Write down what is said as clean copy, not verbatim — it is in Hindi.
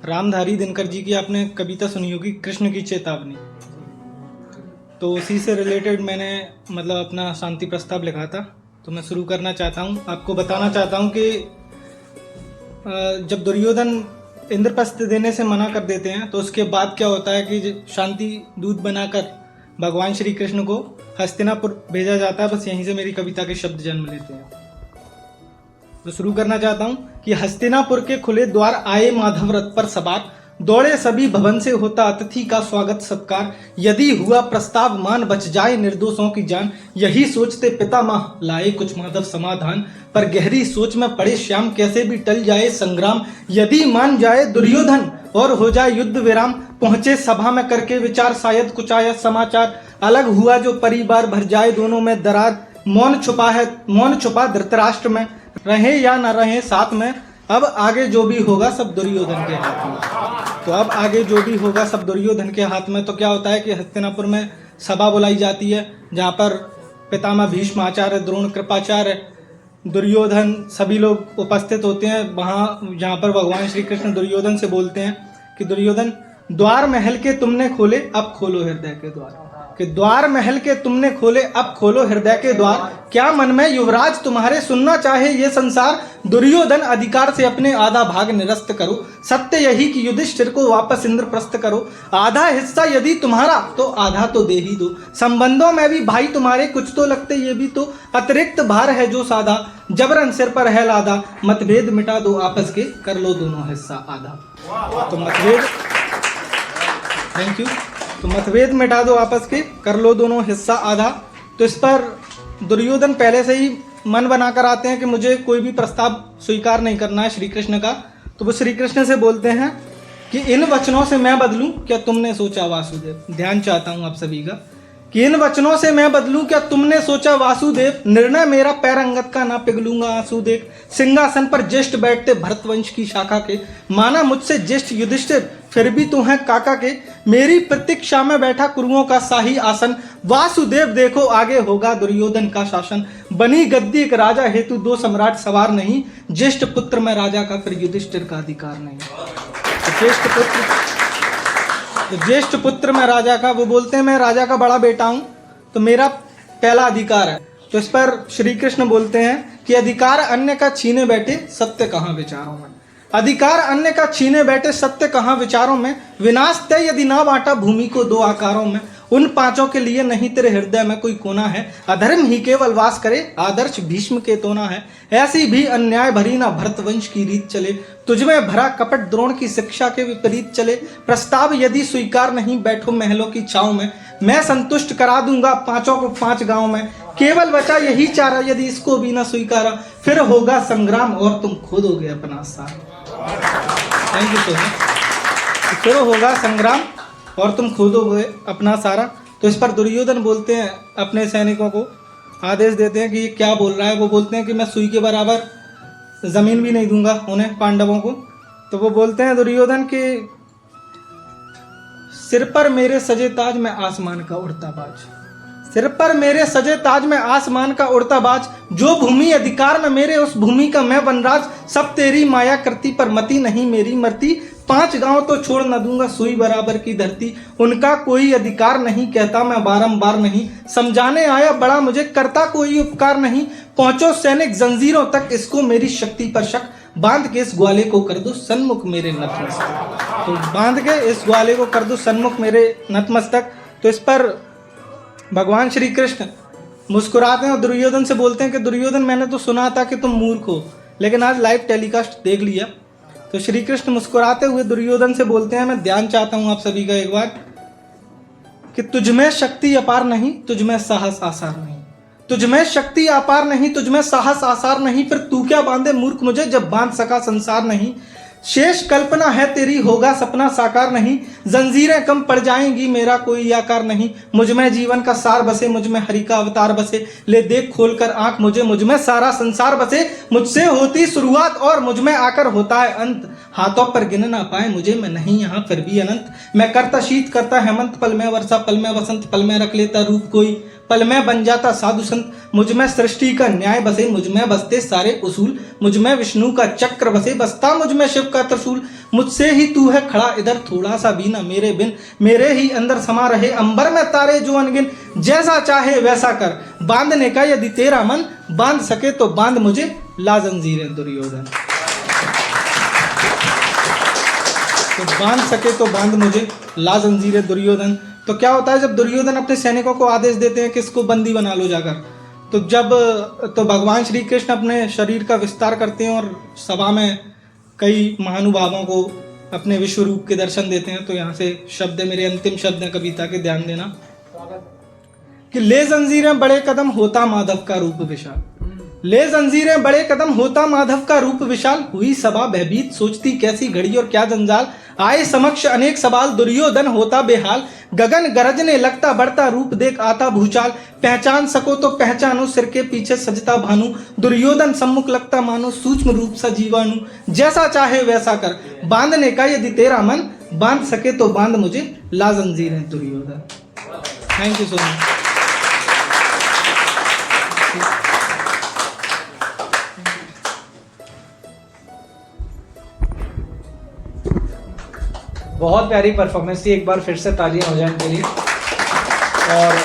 रामधारी दिनकर जी की आपने कविता सुनी होगी, कृष्ण की चेतावनी। तो उसी से रिलेटेड मैंने मतलब अपना शांति प्रस्ताव लिखा था। तो मैं शुरू करना चाहता हूँ। आपको बताना चाहता हूँ कि जब दुर्योधन इंद्रप्रस्थ देने से मना कर देते हैं तो उसके बाद क्या होता है कि शांति दूत बनाकर भगवान श्री कृष्ण को हस्तिनापुर भेजा जाता है। बस यहीं से मेरी कविता के शब्द जन्म लेते हैं। तो शुरू करना चाहता हूं कि हस्तिनापुर के खुले द्वार आए माधव रथ पर सवार, दौड़े सभी भवन से होता अतिथि का स्वागत सत्कार। यदि हुआ प्रस्ताव मान बच जाए निर्दोषों की जान, यही सोचते पितामह लाए कुछ माधव समाधान। पर गहरी सोच में पड़े श्याम कैसे भी टल जाए संग्राम। यदि मान जाए दुर्योधन और हो जाए युद्ध विराम, पहुंचे सभा में करके विचार शायद कुछ आया समाचार। अलग हुआ जो परिवार भर जाए दोनों में दरार, मौन छुपा धृतराष्ट्र में, रहे या न रहे साथ में। अब आगे जो भी होगा सब दुर्योधन के हाथ में। तो अब आगे जो भी होगा सब दुर्योधन के हाथ में। तो क्या होता है कि हस्तिनापुर में सभा बुलाई जाती है जहाँ पर पितामह भीष्म आचार्य, द्रोण, कृपाचार्य, दुर्योधन सभी लोग उपस्थित होते हैं। वहाँ जहाँ पर भगवान श्री कृष्ण दुर्योधन से बोलते हैं कि दुर्योधन, द्वार महल के तुमने खोले अब खोलो हृदय के द्वार। कि द्वार महल के तुमने खोले अब खोलो हृदय के द्वार। क्या मन में युवराज तुम्हारे सुनना चाहे ये संसार। दुर्योधन अधिकार से अपने आधा भाग निरस्त करो, सत्य यही कि युधिष्ठिर को वापस इंद्रप्रस्थ करो। आधा हिस्सा यदि तुम्हारा तो आधा तो दे ही दो। संबंधों में भी भाई तुम्हारे कुछ तो लगते ये भी तो। अतिरिक्त भार है जो साधा, जबरन सिर पर है लादा। मतभेद मिटा दो आपस के, कर लो दोनों हिस्सा आधा। तो मतभेद, थैंक यू। तो मतभेद मिटा दो आपस के, कर लो दोनों हिस्सा आधा। तो इस पर दुर्योधन पहले से ही मन बनाकर आते हैं कि मुझे कोई भी प्रस्ताव स्वीकार नहीं करना है श्री कृष्ण का। तो वो श्री कृष्ण से बोलते हैं कि इन वचनों से मैं बदलूं क्या तुमने सोचा वासुदेव। ध्यान चाहता हूं आप सभी का कि इन वचनों से मैं बदलूं क्या तुमने सोचा वासुदेव। निर्णय मेरा पैर अंगद का ना पिघलूंगा आंसू देख। सिंहासन पर ज्येष्ठ बैठते भरतवंश की शाखा के, माना मुझसे ज्येष्ठ युधिष्ठिर फिर भी तू है काका के। मेरी प्रतीक्षा में बैठा कुरुओं का शाही आसन, वासुदेव देखो आगे होगा दुर्योधन का शासन। बनी गद्दी एक राजा हेतु दो सम्राट सवार नहीं, ज्येष्ठ पुत्र में राजा का फिर युधिष्ठिर का अधिकार नहीं। तो ज्येष्ठ पुत्र में राजा का, वो बोलते हैं मैं राजा का बड़ा बेटा हूं तो मेरा पहला अधिकार है। तो इस पर श्री कृष्ण बोलते हैं कि अधिकार अन्य का छीने बैठे सत्य कहाँ विचारों में। अधिकार अन्य का छीने बैठे सत्य कहाँ विचारों में। विनाश तय यदि ना बांटा भूमि को दो आकारों में। उन पांचों के लिए नहीं तेरे हृदय में कोई कोना है। अधर्म ही केवल वास करे आदर्श भीष्म के तोना है। ऐसी भी अन्याय भरी ना भरतवंश की रीत चले, तुझमें भरा कपट द्रोण की शिक्षा के विपरीत चले। प्रस्ताव यदि स्वीकार नहीं बैठो महलों की छाव में, मैं संतुष्ट करा दूंगा पांचों को 5 गांव में। केवल बचा यही चारा यदि इसको भी ना स्वीकारा, फिर होगा संग्राम और तुम खोदोगे अपना सारा। Thank you so much. फिर होगा संग्राम और तुम खोदोगे अपना सारा। तो इस पर दुर्योधन बोलते हैं, अपने सैनिकों को आदेश देते हैं कि ये क्या बोल रहा है। वो बोलते हैं कि मैं सुई के बराबर जमीन भी नहीं दूंगा उन्हें, पांडवों को। तो वो बोलते हैं दुर्योधन कि सिर पर मेरे सजे ताज में आसमान का उड़ता बाज। सिर पर मेरे सजे ताज में आसमान का उड़ता बाज। जो भूमि अधिकार में मेरे उस भूमि का मैं वनराज। सब तेरी माया करती पर मति नहीं मेरी मरती। 5 गांव तो छोड़ न दूंगा सुई बराबर की धरती। उनका कोई अधिकार नहीं कहता मैं बारंबार नहीं। समझाने आया बड़ा मुझे करता कोई उपकार नहीं। पहुंचो सैनिक जंजीरों तक इसको मेरी शक्ति पर शक। बांध के इस ग्वाले को कर दो सन्मुख मेरे नतमस्तक। तो बांध के इस ग्वाले को कर दो सन्मुख मेरे नतमस्तक। तो इस पर भगवान श्री कृष्ण मुस्कुराते हैं और दुर्योधन से बोलते हैं कि दुर्योधन, मैंने तो सुना था कि तुम मूर्ख हो, लेकिन आज लाइव टेलीकास्ट देख लिया। तो श्री कृष्ण मुस्कुराते हुए दुर्योधन से बोलते हैं, मैं ध्यान चाहता हूं आप सभी का एक बार कि तुझमें शक्ति अपार नहीं, तुझमें साहस आसार नहीं। तुझमें शक्ति अपार नहीं, तुझमें साहस आसार नहीं। फिर तू क्या बांधे मूर्ख मुझे जब बांध सका संसार नहीं। शेष कल्पना है तेरी होगा सपना साकार नहीं। जंजीरें कम पड़ जाएंगी मेरा कोई आकार नहीं। मुझमें जीवन का सार बसे, मुझमें हरि का अवतार बसे। ले देख खोल कर आंख मुझे, मुझमें सारा संसार बसे। मुझसे होती शुरुआत और मुझमें आकर होता है अंत। हाथों पर गिन ना पाए मुझे, मैं नहीं यहाँ फिर भी अनंत। मैं करता शीत करता हेमंत, पल में वर्षा पल में वसंत। पल में रख लेता रूप कोई, पल में बन जाता साधु संत। मुझमें सृष्टि का न्याय बसे, मुझमें बसते सारे उसूल। मुझमें विष्णु का चक्र बसे, बसता मुझमें शिव का त्रिशूल, मुझसे ही तू है खड़ा इधर थोड़ा सा भी ना मेरे बिन, मेरे ही अंदर समा रहे अंबर में तारे जो अनगिन, जैसा चाहे वैसा कर बांधने का यदि तेरा मन, बांध सके तो बांध मुझे ला जंजीरें दुर्योधन। तो बांध सके तो बांध मुझे ला जंजीरें दुर्योधन। तो क्या होता है जब दुर्योधन अपने सैनिकों को आदेश देते हैं कि इसको बंदी बना लो जाकर, तो भगवान श्री कृष्ण अपने शरीर का विस्तार करते हैं और सभा में कई महानुभावों को अपने विश्व रूप के दर्शन देते हैं। तो यहाँ से शब्द है, मेरे अंतिम शब्द है कविता के, ध्यान देना कि ले जंजीरें बड़े कदम होता माधव का रूप विशाल, ले जंजीरें बड़े कदम होता माधव का रूप विशाल, हुई सभा भयभीत सोचती कैसी घड़ी और क्या जंजाल, आए समक्ष अनेक सवाल दुर्योधन होता बेहाल, गगन गरजने लगता बढ़ता रूप देख आता भूचाल, पहचान सको तो पहचानो सिर के पीछे सजता भानु, दुर्योधन सम्मुख लगता मानो सूक्ष्म रूप सा जीवाणु, जैसा चाहे वैसा कर बांधने का यदि तेरा मन, बांध सके तो बांध मुझे ला जंजीरें Duryodhan. Thank you so much. बहुत प्यारी परफॉर्मेंस थी, एक बार फिर से तालियां हो जाए इनके लिए। और